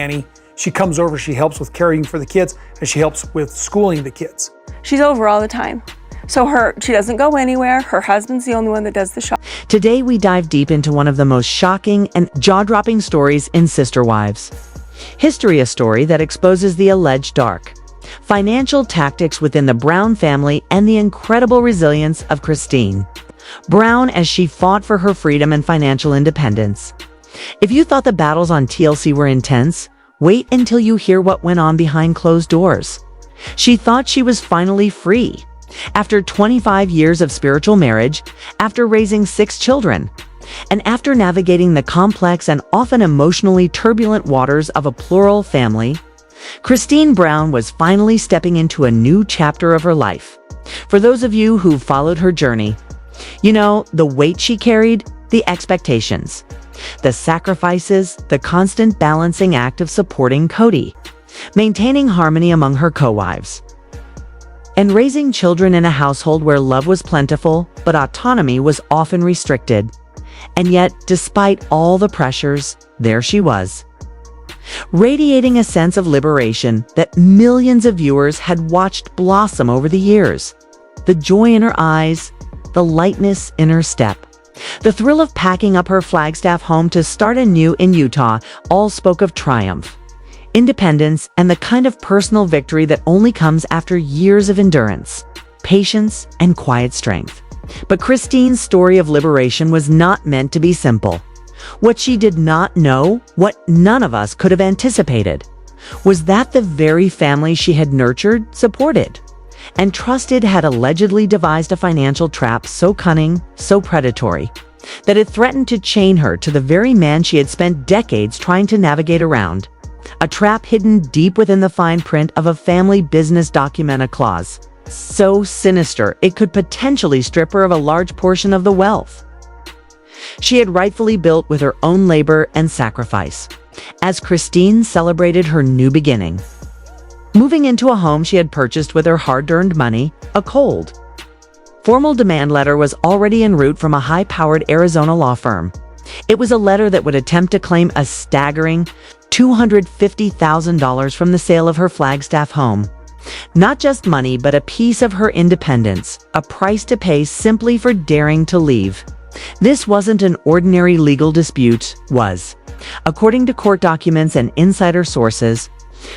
nanny. She comes over, she helps with caring for the kids, and she helps with schooling the kids. She's over all the time. So she doesn't go anywhere. Her husband's the only one that does the shopping. Today, we dive deep into one of the most shocking and jaw-dropping stories in Sister Wives. History, a story that exposes the alleged dark financial tactics within the Brown family and the incredible resilience of Christine Brown as she fought for her freedom and financial independence. If you thought the battles on TLC were intense, wait until you hear what went on behind closed doors. She thought she was finally free. After 25 years of spiritual marriage, after raising 6 children, and after navigating the complex and often emotionally turbulent waters of a plural family, Christine Brown was finally stepping into a new chapter of her life. For those of you who followed her journey, you know the weight she carried, the expectations, the sacrifices, the constant balancing act of supporting Kody, maintaining harmony among her co-wives, and raising children in a household where love was plentiful, but autonomy was often restricted. And yet, despite all the pressures, there she was, radiating a sense of liberation that millions of viewers had watched blossom over the years. The joy in her eyes, the lightness in her step, the thrill of packing up her Flagstaff home to start anew in Utah all spoke of triumph, independence, and the kind of personal victory that only comes after years of endurance, patience, and quiet strength. But Christine's story of liberation was not meant to be simple. What she did not know, what none of us could have anticipated, was that the very family she had nurtured, supported, and trusted had allegedly devised a financial trap so cunning, so predatory, that it threatened to chain her to the very man she had spent decades trying to navigate around. A trap hidden deep within the fine print of a family business document, a clause so sinister it could potentially strip her of a large portion of the wealth she had rightfully built with her own labor and sacrifice, as Christine celebrated her new beginning, moving into a home she had purchased with her hard-earned money. A cold, formal demand letter was already en route from a high-powered Arizona law firm. It was a letter that would attempt to claim a staggering $250,000 from the sale of her Flagstaff home. Not just money, but a piece of her independence, a price to pay simply for daring to leave. This wasn't an ordinary legal dispute, was, according to court documents and insider sources,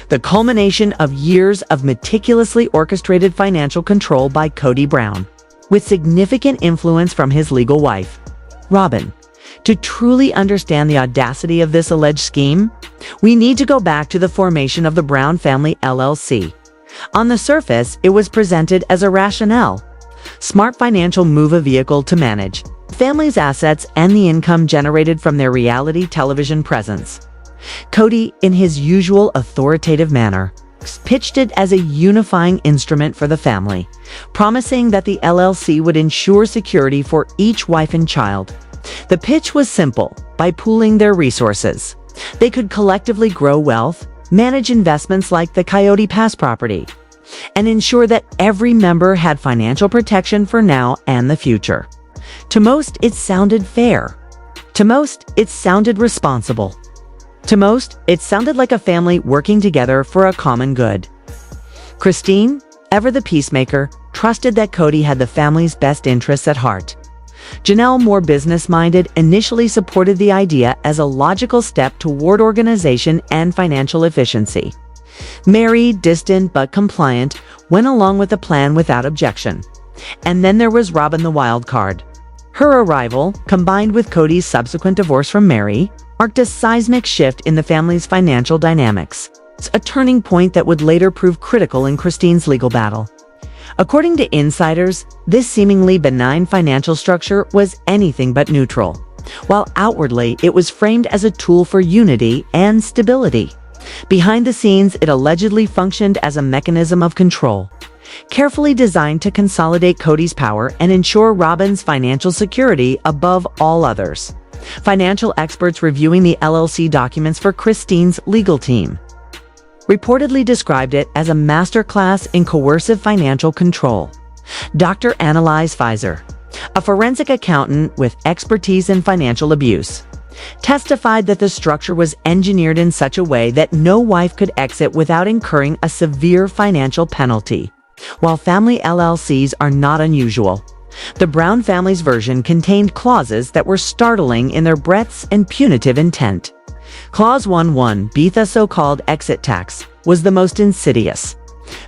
the culmination of years of meticulously orchestrated financial control by Kody Brown, with significant influence from his legal wife, Robyn. To truly understand the audacity of this alleged scheme, we need to go back to the formation of the Brown Family LLC. On the surface, it was presented as a rationale, smart financial move, a vehicle to manage the family's assets and the income generated from their reality television presence. Kody, in his usual authoritative manner, pitched it as a unifying instrument for the family, promising that the LLC would ensure security for each wife and child. The pitch was simple. By pooling their resources, they could collectively grow wealth, manage investments like the Coyote Pass property, and ensure that every member had financial protection for now and the future. To most, it sounded fair. To most, it sounded responsible. To most, it sounded like a family working together for a common good. Christine, ever the peacemaker, trusted that Kody had the family's best interests at heart. Janelle, more business-minded, initially supported the idea as a logical step toward organization and financial efficiency. Mary, distant but compliant, went along with the plan without objection. And then there was Robyn, the wild card. Her arrival, combined with Kody's subsequent divorce from Mary, marked a seismic shift in the family's financial dynamics, a turning point that would later prove critical in Christine's legal battle. According to insiders, this seemingly benign financial structure was anything but neutral, while outwardly it was framed as a tool for unity and stability. Behind the scenes, it allegedly functioned as a mechanism of control, carefully designed to consolidate Kody's power and ensure Robyn's financial security above all others. Financial experts reviewing the LLC documents for Christine's legal team reportedly described it as a masterclass in coercive financial control. Dr. Annalise Pfizer, a forensic accountant with expertise in financial abuse, testified that the structure was engineered in such a way that no wife could exit without incurring a severe financial penalty. While family LLCs are not unusual, the Brown family's version contained clauses that were startling in their breadth and punitive intent. Clause 1.1b, the so-called exit tax, was the most insidious.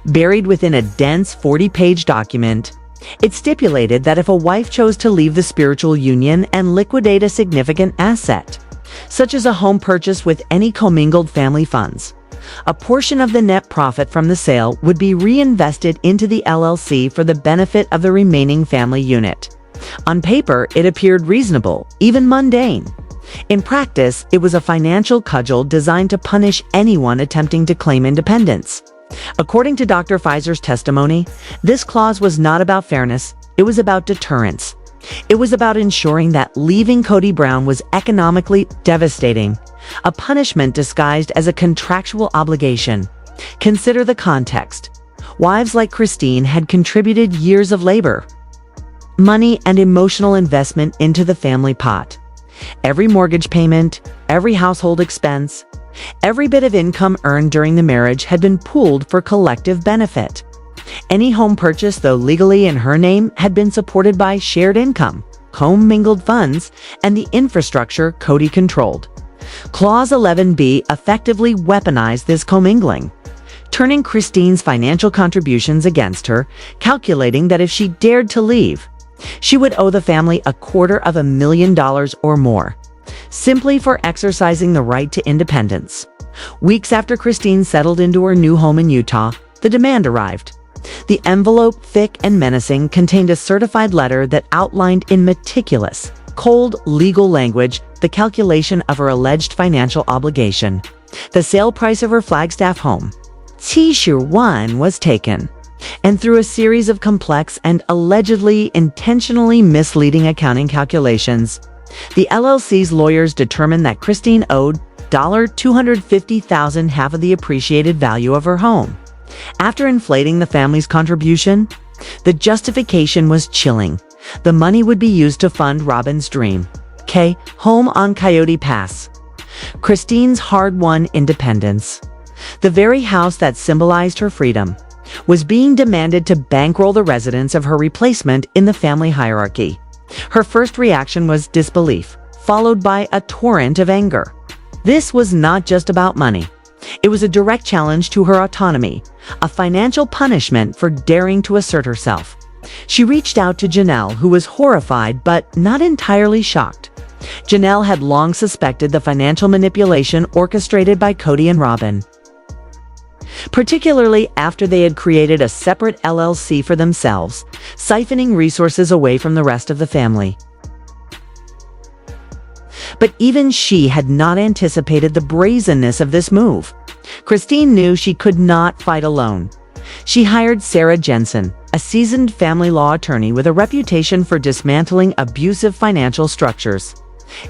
Buried within a dense 40-page document, it stipulated that if a wife chose to leave the spiritual union and liquidate a significant asset, such as a home purchase with any commingled family funds, a portion of the net profit from the sale would be reinvested into the LLC for the benefit of the remaining family unit. On paper, it appeared reasonable, even mundane. In practice, it was a financial cudgel designed to punish anyone attempting to claim independence. According to Dr. Pfizer's testimony, this clause was not about fairness, it was about deterrence. It was about ensuring that leaving Kody Brown was economically devastating, a punishment disguised as a contractual obligation. Consider the context. Wives like Christine had contributed years of labor, money, and emotional investment into the family pot. Every mortgage payment, every household expense, every bit of income earned during the marriage had been pooled for collective benefit. Any home purchase, though legally in her name, had been supported by shared income, commingled funds, and the infrastructure Kody controlled. Clause 11b effectively weaponized this commingling, turning Christine's financial contributions against her, calculating that if she dared to leave, she would owe the family $250,000 or more, simply for exercising the right to independence. Weeks after Christine settled into her new home in Utah, the demand arrived. The envelope, thick and menacing, contained a certified letter that outlined in meticulous, cold legal language the calculation of her alleged financial obligation. The sale price of her Flagstaff home, T-1, was taken, and through a series of complex and allegedly intentionally misleading accounting calculations, the LLC's lawyers determined that Christine owed $250,000, half of the appreciated value of her home. After inflating the family's contribution, the justification was chilling. The money would be used to fund Robyn's dream, home on Coyote Pass, Christine's hard-won independence. The very house that symbolized her freedom was being demanded to bankroll the residence of her replacement in the family hierarchy. Her first reaction was disbelief, followed by a torrent of anger. This was not just about money. It was a direct challenge to her autonomy, a financial punishment for daring to assert herself. She reached out to Janelle, who was horrified but not entirely shocked. Janelle had long suspected the financial manipulation orchestrated by Kody and Robyn, particularly after they had created a separate LLC for themselves, siphoning resources away from the rest of the family. But even she had not anticipated the brazenness of this move. Christine knew she could not fight alone. She hired Sarah Jensen, a seasoned family law attorney with a reputation for dismantling abusive financial structures.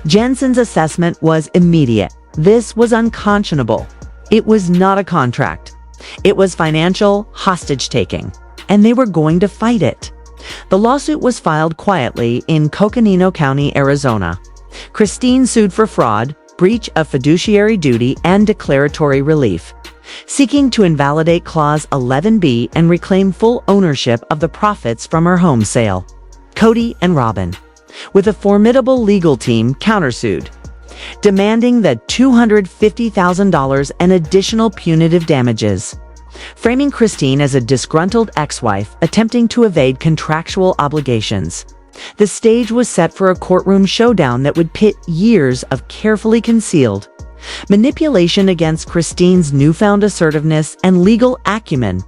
Jensen's assessment was immediate. This was unconscionable. It was not a contract. It was financial hostage-taking, and they were going to fight it. The lawsuit was filed quietly in Coconino County, Arizona. Christine sued for fraud, breach of fiduciary duty, and declaratory relief, seeking to invalidate Clause 11b and reclaim full ownership of the profits from her home sale. Kody and Robyn, with a formidable legal team, countersued, demanding the $250,000 and additional punitive damages, framing Christine as a disgruntled ex-wife attempting to evade contractual obligations. The stage was set for a courtroom showdown that would pit years of carefully concealed manipulation against Christine's newfound assertiveness and legal acumen.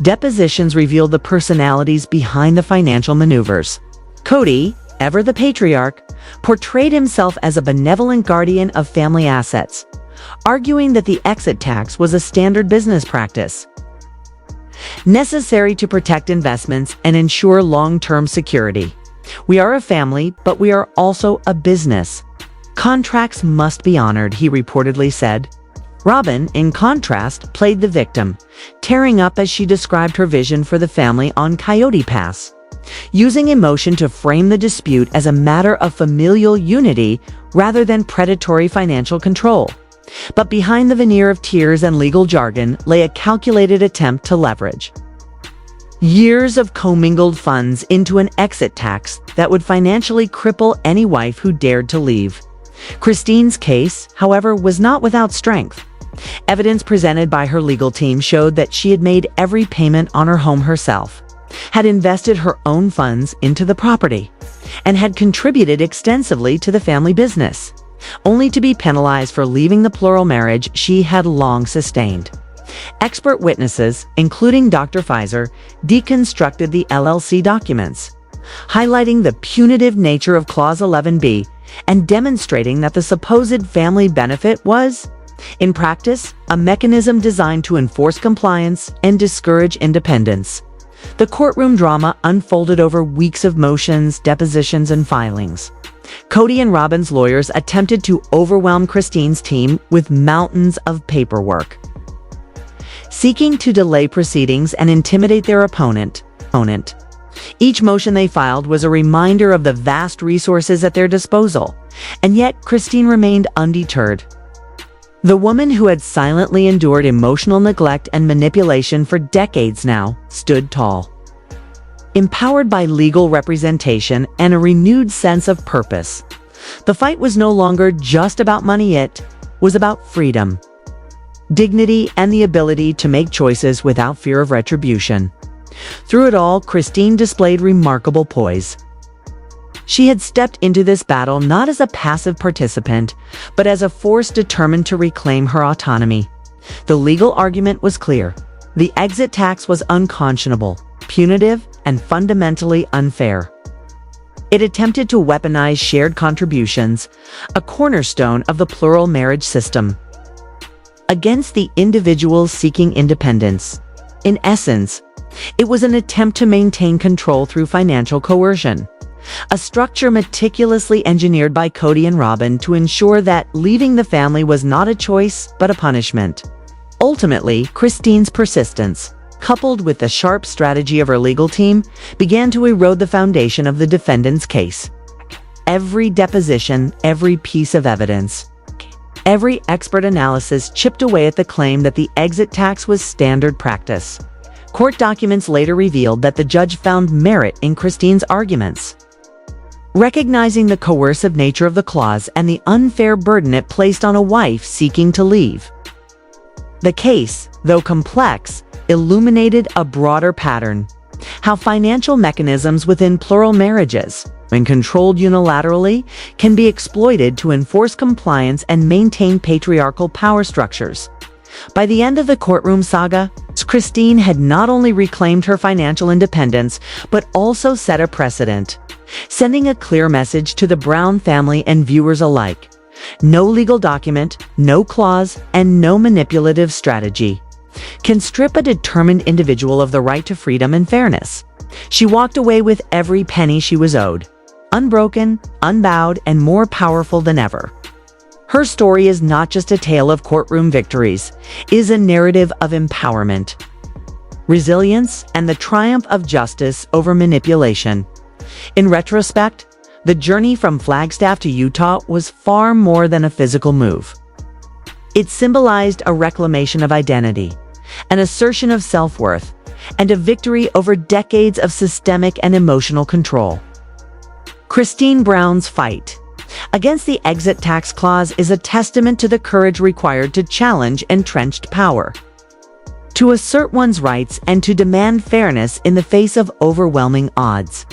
Depositions revealed the personalities behind the financial maneuvers. Kody, ever the patriarch, portrayed himself as a benevolent guardian of family assets, arguing that the exit tax was a standard business practice, necessary to protect investments and ensure long-term security. "We are a family, but we are also a business. Contracts must be honored," he reportedly said. Robyn, in contrast, played the victim, tearing up as she described her vision for the family on Coyote Pass. using emotion to frame the dispute as a matter of familial unity rather than predatory financial control. But behind the veneer of tears and legal jargon lay a calculated attempt to leverage years of commingled funds into an exit tax that would financially cripple any wife who dared to leave. Christine's case, however, was not without strength. Evidence presented by her legal team showed that she had made every payment on her home herself, had invested her own funds into the property, and had contributed extensively to the family business, only to be penalized for leaving the plural marriage she had long sustained. Expert witnesses, including Dr. Pfizer, deconstructed the LLC documents, highlighting the punitive nature of Clause 11B and demonstrating that the supposed family benefit was, in practice, a mechanism designed to enforce compliance and discourage independence. The courtroom drama unfolded over weeks of motions, depositions, and filings. Kody and Robyn's lawyers attempted to overwhelm Christine's team with mountains of paperwork, seeking to delay proceedings and intimidate their opponent. Each motion they filed was a reminder of the vast resources at their disposal, and yet Christine remained undeterred. The woman who had silently endured emotional neglect and manipulation for decades now stood tall. Empowered by legal representation and a renewed sense of purpose, the fight was no longer just about money, it was about freedom, dignity, and the ability to make choices without fear of retribution. Through it all, Christine displayed remarkable poise. She had stepped into this battle not as a passive participant, but as a force determined to reclaim her autonomy. The legal argument was clear. The exit tax was unconscionable, punitive, and fundamentally unfair. It attempted to weaponize shared contributions, a cornerstone of the plural marriage system, against the individuals seeking independence. In essence, it was an attempt to maintain control through financial coercion, a structure meticulously engineered by Kody and Robyn to ensure that leaving the family was not a choice but a punishment. Ultimately, Christine's persistence, coupled with the sharp strategy of her legal team, began to erode the foundation of the defendant's case. Every deposition, every piece of evidence, every expert analysis chipped away at the claim that the exit tax was standard practice. Court documents later revealed that the judge found merit in Christine's arguments, recognizing the coercive nature of the clause and the unfair burden it placed on a wife seeking to leave. The case, though complex, illuminated a broader pattern: how financial mechanisms within plural marriages, when controlled unilaterally, can be exploited to enforce compliance and maintain patriarchal power structures. By the end of the courtroom saga, Christine had not only reclaimed her financial independence, but also set a precedent, sending a clear message to the Brown family and viewers alike: no legal document, no clause, and no manipulative strategy can strip a determined individual of the right to freedom and fairness. She walked away with every penny she was owed, unbroken, unbowed, and more powerful than ever. Her story is not just a tale of courtroom victories, it is a narrative of empowerment, resilience, and the triumph of justice over manipulation. In retrospect, the journey from Flagstaff to Utah was far more than a physical move. It symbolized a reclamation of identity, an assertion of self-worth, and a victory over decades of systemic and emotional control. Christine Brown's fight against the exit tax clause is a testament to the courage required to challenge entrenched power, to assert one's rights, and to demand fairness in the face of overwhelming odds.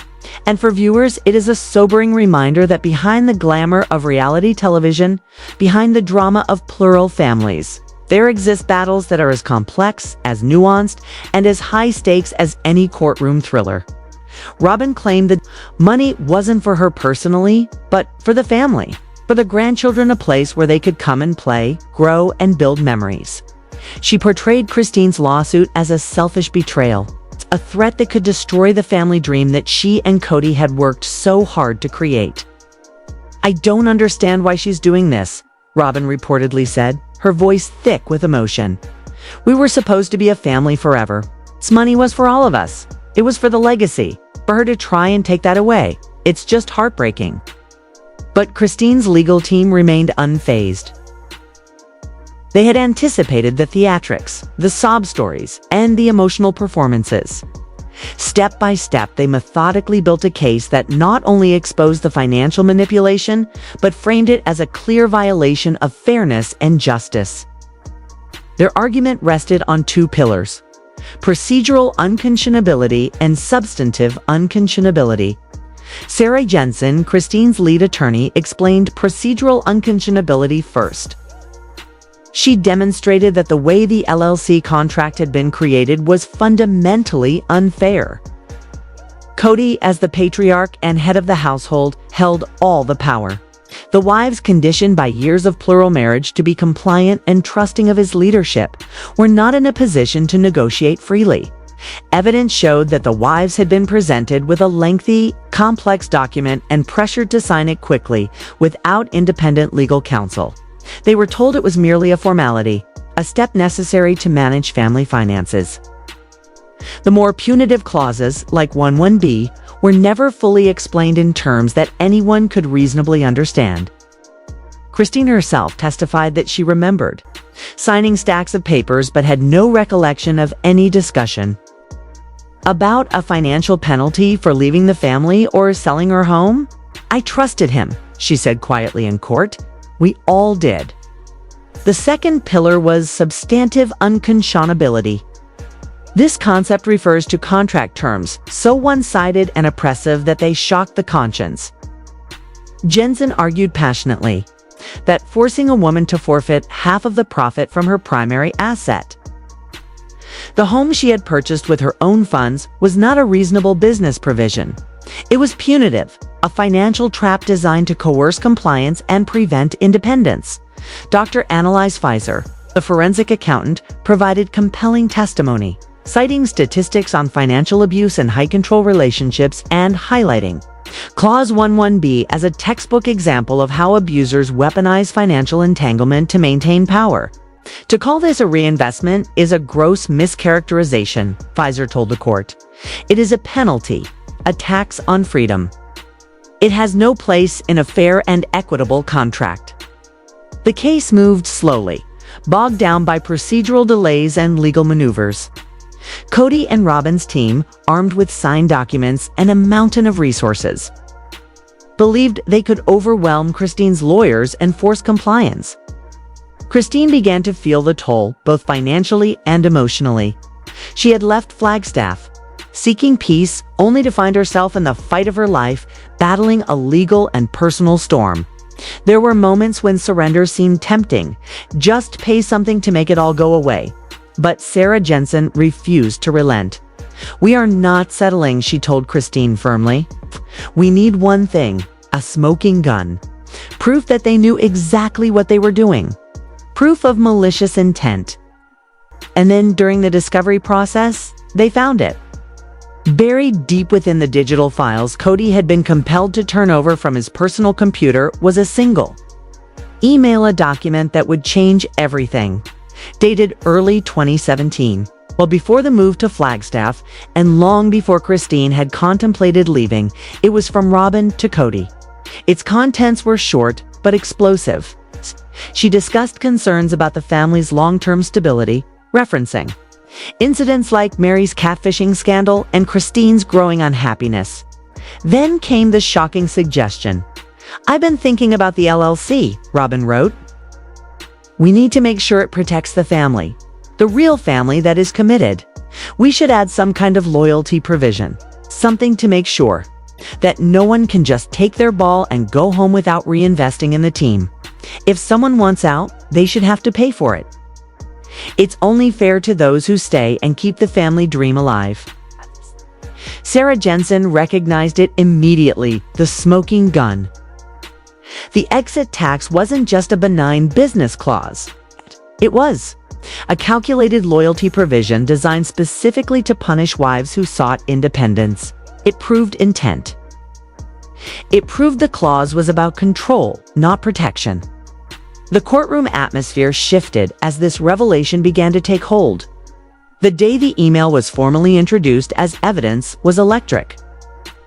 And for viewers, it is a sobering reminder that behind the glamour of reality television, behind the drama of plural families, there exist battles that are as complex, as nuanced, and as high stakes as any courtroom thriller. Robyn claimed that money wasn't for her personally, but for the family, for the grandchildren, a place where they could come and play, grow, and build memories. She portrayed Christine's lawsuit as a selfish betrayal, a threat that could destroy the family dream that she and Kody had worked so hard to create. "I don't understand why she's doing this," Robyn reportedly said, her voice thick with emotion. "We were supposed to be a family forever. This money was for all of us. It was for the legacy. For her to try and take that away, it's just heartbreaking. But Christine's legal team remained unfazed. They had anticipated the theatrics, the sob stories, and the emotional performances. Step by step, they methodically built a case that not only exposed the financial manipulation, but framed it as a clear violation of fairness and justice. Their argument rested on two pillars: procedural unconscionability and substantive unconscionability. Sarah Jensen, Christine's lead attorney, explained procedural unconscionability first. She demonstrated that the way the LLC contract had been created was fundamentally unfair. Kody, as the patriarch and head of the household, held all the power. The wives, conditioned by years of plural marriage to be compliant and trusting of his leadership, were not in a position to negotiate freely. Evidence showed that the wives had been presented with a lengthy, complex document and pressured to sign it quickly, without independent legal counsel. They were told it was merely a formality, a step necessary to manage family finances. The more punitive clauses, like 11B, were never fully explained in terms that anyone could reasonably understand. Christine herself testified that she remembered signing stacks of papers but had no recollection of any discussion about a financial penalty for leaving the family or selling her home. "I trusted him," she said quietly in court. "We all did." The second pillar was substantive unconscionability. This concept refers to contract terms so one-sided and oppressive that they shock the conscience. Jensen argued passionately that forcing a woman to forfeit half of the profit from her primary asset, the home she had purchased with her own funds, was not a reasonable business provision. It was punitive, a financial trap designed to coerce compliance and prevent independence. Dr. Annalise Pfizer, the forensic accountant, provided compelling testimony, citing statistics on financial abuse and high-control relationships and highlighting Clause 11B as a textbook example of how abusers weaponize financial entanglement to maintain power. "To call this a reinvestment is a gross mischaracterization," Pfizer told the court. "It is a penalty, a tax on freedom. It has no place in a fair and equitable contract." The case moved slowly, bogged down by procedural delays and legal maneuvers. Kody and Robyn's team, armed with signed documents and a mountain of resources, believed they could overwhelm Christine's lawyers and force compliance. Christine began to feel the toll, both financially and emotionally. She had left Flagstaff, seeking peace, only to find herself in the fight of her life, battling a legal and personal storm. There were moments when surrender seemed tempting. Just pay something to make it all go away. But Sarah Jensen refused to relent. "We are not settling," she told Christine firmly. "We need one thing, a smoking gun. Proof that they knew exactly what they were doing. Proof of malicious intent." And then during the discovery process, they found it. Buried deep within the digital files Kody had been compelled to turn over from his personal computer was a single email, a document that would change everything, dated early 2017, well before the move to Flagstaff and long before Christine had contemplated leaving. It was from Robyn to Kody. Its contents were short but explosive. She discussed concerns about the family's long-term stability, referencing incidents like Mary's catfishing scandal and Christine's growing unhappiness. Then came the shocking suggestion. "I've been thinking about the LLC," Robyn wrote. "We need to make sure it protects the family, the real family that is committed. We should add some kind of loyalty provision, something to make sure that no one can just take their ball and go home without reinvesting in the team. If someone wants out, they should have to pay for it. It's only fair to those who stay and keep the family dream alive." Sarah Jensen recognized it immediately: the smoking gun. The exit tax wasn't just a benign business clause. It was a calculated loyalty provision designed specifically to punish wives who sought independence. It proved intent. It proved the clause was about control, not protection. The courtroom atmosphere shifted as this revelation began to take hold. The day the email was formally introduced as evidence was electric.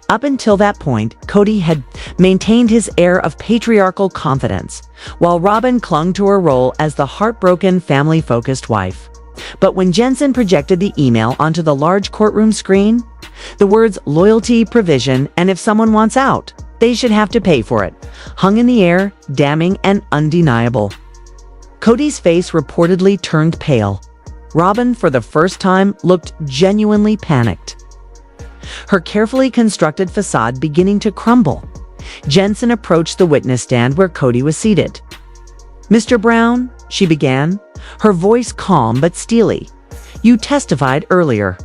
Up until that point, Kody had maintained his air of patriarchal confidence, while Robyn clung to her role as the heartbroken, family-focused wife. But when Jensen projected the email onto the large courtroom screen, the words loyalty, provision, and if someone wants out, they should have to pay for it hung in the air, damning and undeniable. Kody's face reportedly turned pale. Robyn, for the first time, looked genuinely panicked, her carefully constructed facade beginning to crumble. Jensen approached the witness stand where Kody was seated. "Mr. Brown," she began, her voice calm but steely, "you testified earlier.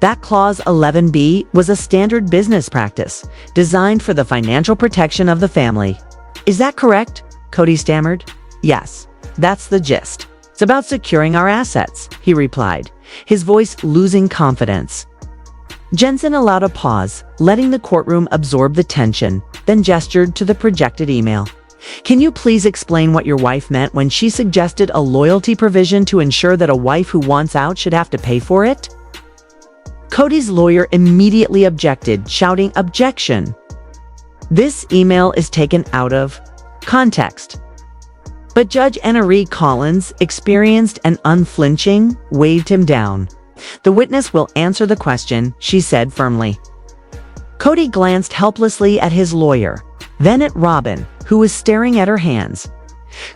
That Clause 11B was a standard business practice designed for the financial protection of the family. Is that correct?" Kody stammered. "Yes, that's the gist. It's about securing our assets," he replied, his voice losing confidence. Jensen allowed a pause, letting the courtroom absorb the tension, then gestured to the projected email. "Can you please explain what your wife meant when she suggested a loyalty provision to ensure that a wife who wants out should have to pay for it?" Kody's lawyer immediately objected, shouting, "Objection! This email is taken out of context." But Judge Anna Collins, experienced and unflinching, waved him down. "The witness will answer the question," she said firmly. Kody glanced helplessly at his lawyer, then at Robyn, who was staring at her hands.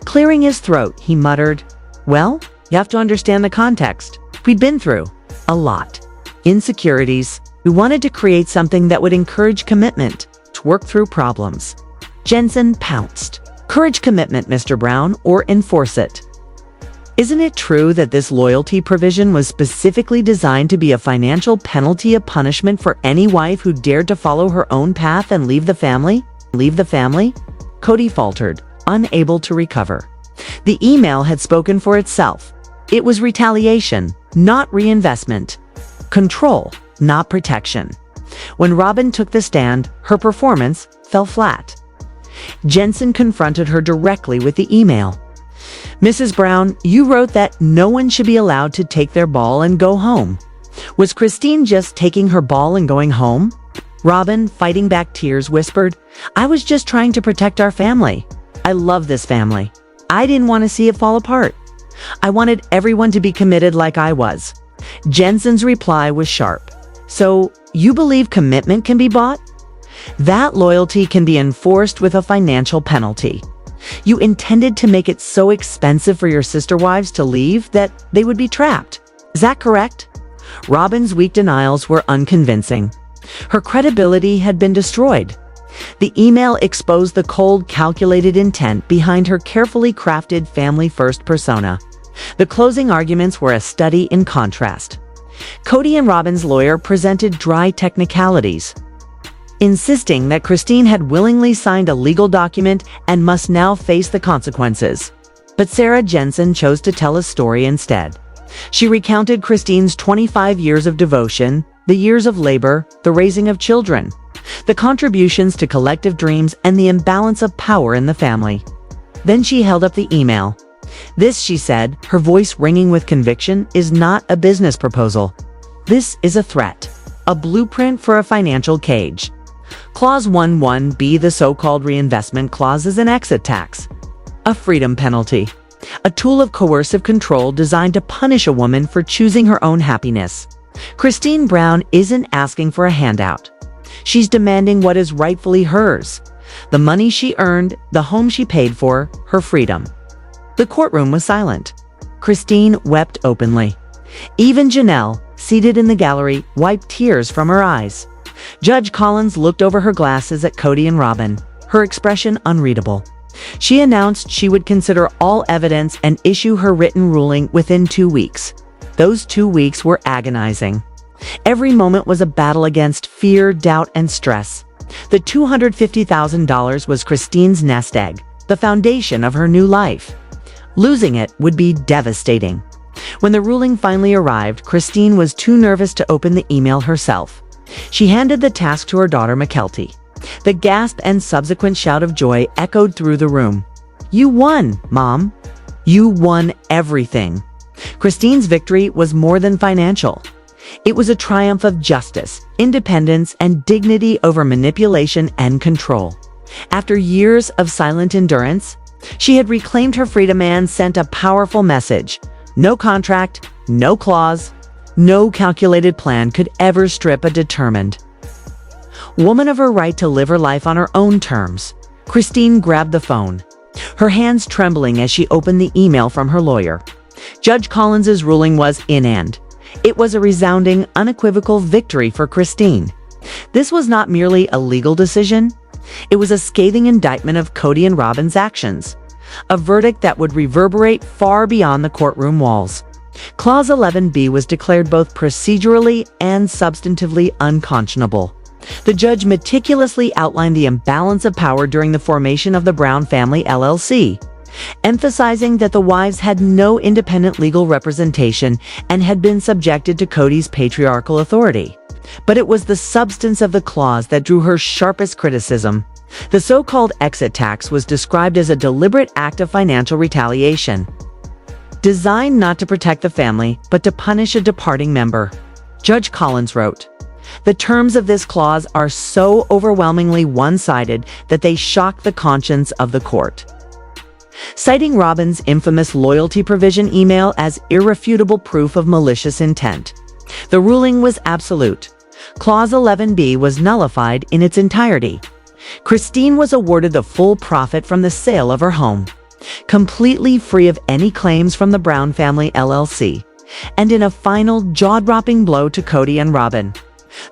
Clearing his throat, he muttered, "Well, you have to understand the context. We'd been through a lot. Insecurities. We wanted to create something that would encourage commitment, to work through problems." Jensen pounced. "Courage commitment, Mr. Brown, or enforce it. Isn't it true that this loyalty provision was specifically designed to be a financial penalty, a punishment for any wife who dared to follow her own path and leave the family? Kody faltered, unable to recover. The email had spoken for itself. It was retaliation, not reinvestment. Control, not protection. When Robyn took the stand, her performance fell flat. Jensen confronted her directly with the email. "Mrs. Brown, you wrote that no one should be allowed to take their ball and go home. Was Christine just taking her ball and going home?" Robyn, fighting back tears, whispered, "I was just trying to protect our family. I love this family. I didn't want to see it fall apart. I wanted everyone to be committed like I was." Jensen's reply was sharp. "So, you believe commitment can be bought? That loyalty can be enforced with a financial penalty. You intended to make it so expensive for your sister wives to leave that they would be trapped. Is that correct?" Robyn's weak denials were unconvincing. Her credibility had been destroyed. The email exposed the cold, calculated intent behind her carefully crafted family-first persona. The closing arguments were a study in contrast. Kody and Robyn's lawyer presented dry technicalities, insisting that Christine had willingly signed a legal document and must now face the consequences. But Sarah Jensen chose to tell a story instead. She recounted Christine's 25 years of devotion, the years of labor, the raising of children, the contributions to collective dreams, and the imbalance of power in the family. Then she held up the email. "This," she said, her voice ringing with conviction, "is not a business proposal. This is a threat, a blueprint for a financial cage. Clause 11B, the so-called reinvestment clause, is an exit tax, a freedom penalty, a tool of coercive control designed to punish a woman for choosing her own happiness. Christine Brown isn't asking for a handout. She's demanding what is rightfully hers: the money she earned, the home she paid for, her freedom." The courtroom was silent. Christine wept openly. Even Janelle, seated in the gallery, wiped tears from her eyes. Judge Collins looked over her glasses at Kody and Robyn, her expression unreadable. She announced she would consider all evidence and issue her written ruling within 2 weeks. Those 2 weeks were agonizing. Every moment was a battle against fear, doubt, and stress. The $250,000 was Christine's nest egg, the foundation of her new life. Losing it would be devastating. When the ruling finally arrived, Christine was too nervous to open the email herself. She handed the task to her daughter Mykelti. The gasp and subsequent shout of joy echoed through the room. "You won, Mom. You won everything." Christine's victory was more than financial. It was a triumph of justice, independence, and dignity over manipulation and control. After years of silent endurance, she had reclaimed her freedom and sent a powerful message. No contract, no clause, no calculated plan could ever strip a determined woman of her right to live her life on her own terms. Christine grabbed the phone, her hands trembling as she opened the email from her lawyer. Judge Collins's ruling was in end. It was a resounding, unequivocal victory for Christine. This was not merely a legal decision. It was a scathing indictment of Kody and Robyn's actions, a verdict that would reverberate far beyond the courtroom walls. Clause 11B was declared both procedurally and substantively unconscionable. The judge meticulously outlined the imbalance of power during the formation of the Brown family LLC, emphasizing that the wives had no independent legal representation and had been subjected to Kody's patriarchal authority. But it was the substance of the clause that drew her sharpest criticism. The so-called exit tax was described as a deliberate act of financial retaliation, designed not to protect the family, but to punish a departing member. Judge Collins wrote, "The terms of this clause are so overwhelmingly one-sided that they shock the conscience of the court." Citing Robyn's infamous loyalty provision email as irrefutable proof of malicious intent, the ruling was absolute. Clause 11B was nullified in its entirety. Christine was awarded the full profit from the sale of her home, completely free of any claims from the Brown family LLC, and in a final jaw-dropping blow to Kody and Robyn,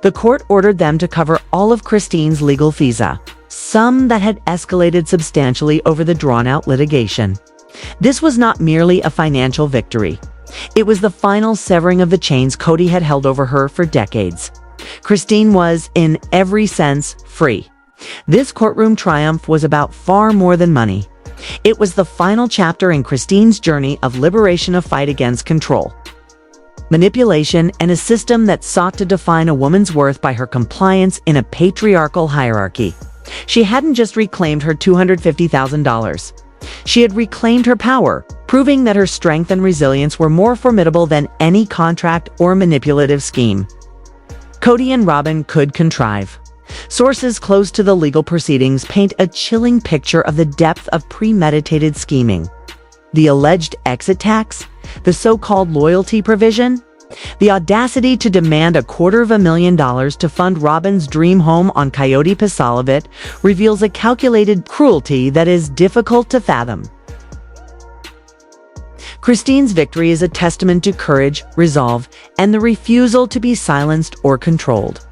the court ordered them to cover all of Christine's legal fees, some that had escalated substantially over the drawn-out litigation. This was not merely a financial victory. It was the final severing of the chains Kody had held over her for decades. Christine was, in every sense, free. This courtroom triumph was about far more than money. It was the final chapter in Christine's journey of liberation, a fight against control, manipulation, and a system that sought to define a woman's worth by her compliance in a patriarchal hierarchy. She hadn't just reclaimed her $250,000. She had reclaimed her power, proving that her strength and resilience were more formidable than any contract or manipulative scheme Kody and Robyn could contrive. Sources close to the legal proceedings paint a chilling picture of the depth of premeditated scheming. The alleged exit tax, the so-called loyalty provision, the audacity to demand $250,000 to fund Robyn's dream home on Coyote Pass reveals a calculated cruelty that is difficult to fathom. Christine's victory is a testament to courage, resolve, and the refusal to be silenced or controlled.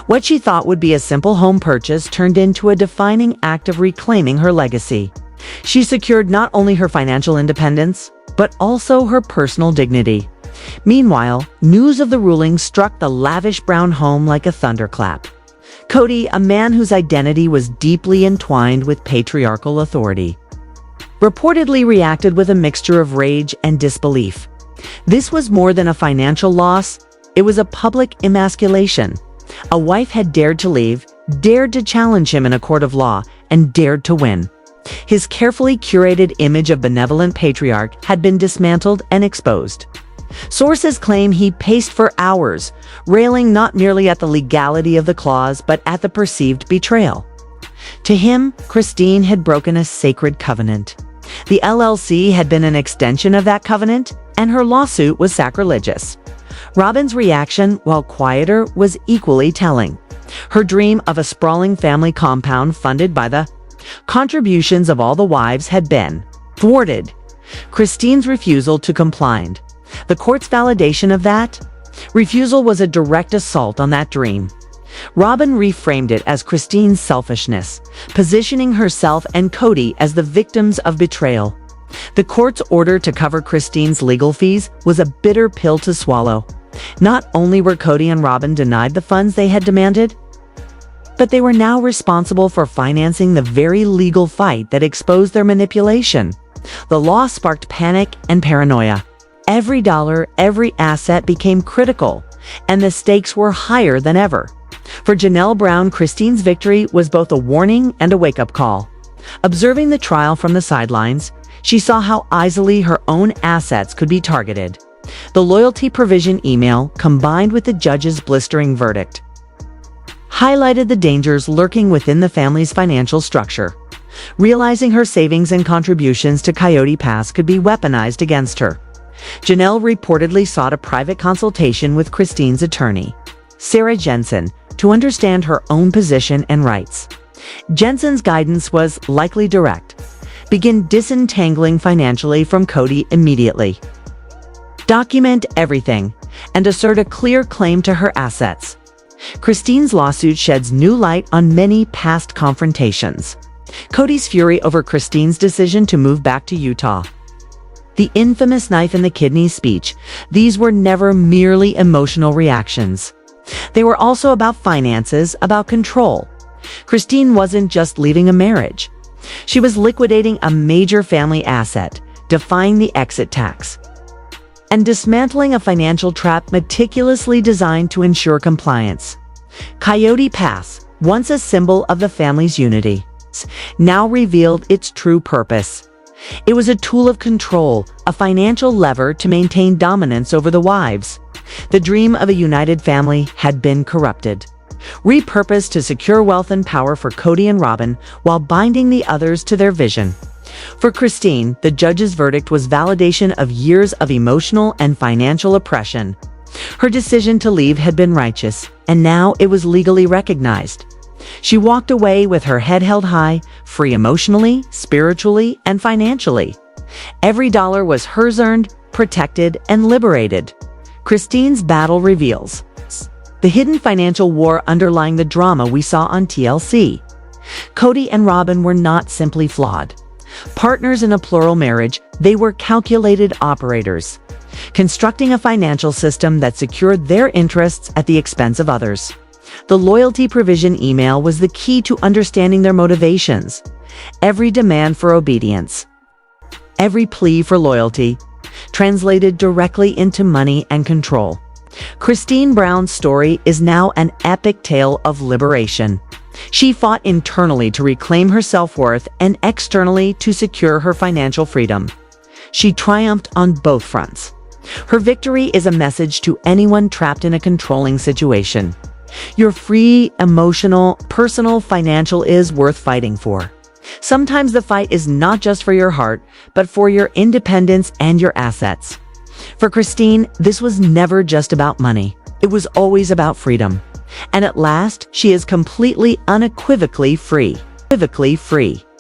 What she thought would be a simple home purchase turned into a defining act of reclaiming her legacy. She secured not only her financial independence, but also her personal dignity. Meanwhile, news of the ruling struck the lavish Brown home like a thunderclap. Kody, a man whose identity was deeply entwined with patriarchal authority, reportedly reacted with a mixture of rage and disbelief. This was more than a financial loss, it was a public emasculation. A wife had dared to leave, dared to challenge him in a court of law, and dared to win. His carefully curated image of benevolent patriarch had been dismantled and exposed. Sources claim he paced for hours, railing not merely at the legality of the clause, but at the perceived betrayal. To him, Christine had broken a sacred covenant. The LLC had been an extension of that covenant, and her lawsuit was sacrilegious. Robyn's reaction, while quieter, was equally telling. Her dream of a sprawling family compound funded by the contributions of all the wives had been thwarted. Christine's refusal to comply. The court's validation of that refusal was a direct assault on that dream. Robyn reframed it as Christine's selfishness, positioning herself and Kody as the victims of betrayal. The court's order to cover Christine's legal fees was a bitter pill to swallow. Not only were Kody and Robyn denied the funds they had demanded, but they were now responsible for financing the very legal fight that exposed their manipulation. The law sparked panic and paranoia. Every dollar, every asset became critical, and the stakes were higher than ever. For Janelle Brown, Christine's victory was both a warning and a wake-up call. Observing the trial from the sidelines, she saw how easily her own assets could be targeted. The loyalty provision email, combined with the judge's blistering verdict, highlighted the dangers lurking within the family's financial structure. Realizing her savings and contributions to Coyote Pass could be weaponized against her, Janelle reportedly sought a private consultation with Christine's attorney, Sarah Jensen, to understand her own position and rights. Jensen's guidance was likely direct. Begin disentangling financially from Kody immediately. Document everything and assert a clear claim to her assets. Christine's lawsuit sheds new light on many past confrontations. Kody's fury over Christine's decision to move back to Utah. The infamous knife in the kidney speech. These were never merely emotional reactions. They were also about finances, about control. Christine wasn't just leaving a marriage. She was liquidating a major family asset, defying the exit tax, and dismantling a financial trap meticulously designed to ensure compliance. Coyote Pass, once a symbol of the family's unity, now revealed its true purpose. It was a tool of control, a financial lever to maintain dominance over the wives. The dream of a united family had been corrupted, repurposed to secure wealth and power for Kody and Robyn while binding the others to their vision. For Christine, the judge's verdict was validation of years of emotional and financial oppression. Her decision to leave had been righteous, and now it was legally recognized. She walked away with her head held high, free emotionally, spiritually, and financially. Every dollar was hers, earned, protected, and liberated. Christine's battle reveals the hidden financial war underlying the drama we saw on TLC. Kody and Robyn were not simply flawed partners in a plural marriage, they were calculated operators, constructing a financial system that secured their interests at the expense of others. The loyalty provision email was the key to understanding their motivations. Every demand for obedience, every plea for loyalty, translated directly into money and control. Christine Brown's story is now an epic tale of liberation. She fought internally to reclaim her self-worth and externally to secure her financial freedom. She triumphed on both fronts. Her victory is a message to anyone trapped in a controlling situation. Your free, emotional, personal, financial is worth fighting for. Sometimes the fight is not just for your heart, but for your independence and your assets. For Christine, this was never just about money. It was always about freedom. And at last, she is completely, unequivocally free.